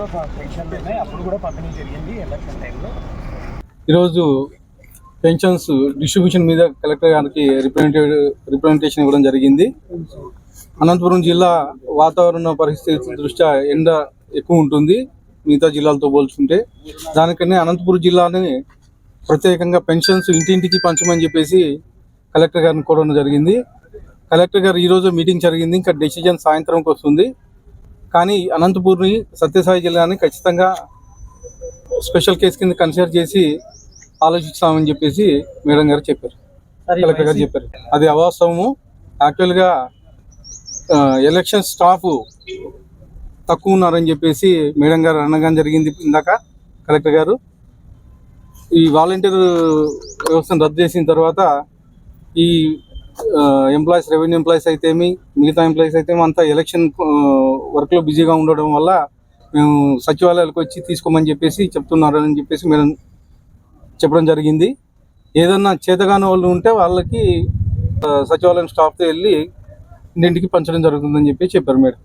కూడా పెన్షన్లు ఉన్నాయి, అప్పుడు కూడా పంపిణీ జరిగింది ఎలక్షన్ టైంలో. ఈరోజు పెన్షన్స్ డిస్ట్రిబ్యూషన్ మీద కలెక్టర్ గారికి రిప్రజెంటేషన్ ఇవ్వడం జరిగింది. అనంతపురం జిల్లా వాతావరణ పరిస్థితి దృష్ట్యా ఎండ ఎక్కువ ఉంటుంది మిగతా జిల్లాలతో పోల్చుకుంటే. దానికనే అనంతపురం జిల్లాని ప్రత్యేకంగా పెన్షన్స్ ఇంటింటికి పంచమని చెప్పేసి కలెక్టర్ గారిని కోరడం జరిగింది. కలెక్టర్ గారు ఈరోజు మీటింగ్ జరిగింది, ఇంకా డెసిజన్ సాయంత్రంకి వస్తుంది. కానీ అనంతపూర్ని సత్యసాయి జిల్లాని ఖచ్చితంగా స్పెషల్ కేసు కింద కన్సిడర్ చేసి ఆలోచిస్తామని చెప్పేసి మేడం గారు చెప్పారు, కలెక్టర్ గారు చెప్పారు. అది అవాస్తవము. యాక్చువల్గా ఎలక్షన్ స్టాఫ్ తక్కువ ఉన్నారని చెప్పేసి మేడం గారు అనగానే జరిగింది ఇందాక కలెక్టర్ గారు. ఈ వాలంటీర్ వ్యవస్థను రద్దు చేసిన తర్వాత ఈ ఎంప్లాయీస్, రెవెన్యూ ఎంప్లాయీస్ అయితేమి మిగతా ఎంప్లాయీస్ అయితేమి అంతా ఎలక్షన్ వర్క్లో బిజీగా ఉండడం వల్ల మేము సచివాలయాలకు వచ్చి తీసుకోమని చెప్పేసి చెప్తున్నారని చెప్పేసి మేడం చెప్పడం జరిగింది. ఏదన్నా చేతగాని వాళ్ళు ఉంటే వాళ్ళకి సచివాలయం స్టాఫ్తో వెళ్ళి ఇంటింటికి పంచడం జరుగుతుందని చెప్పి చెప్పారు మేడం.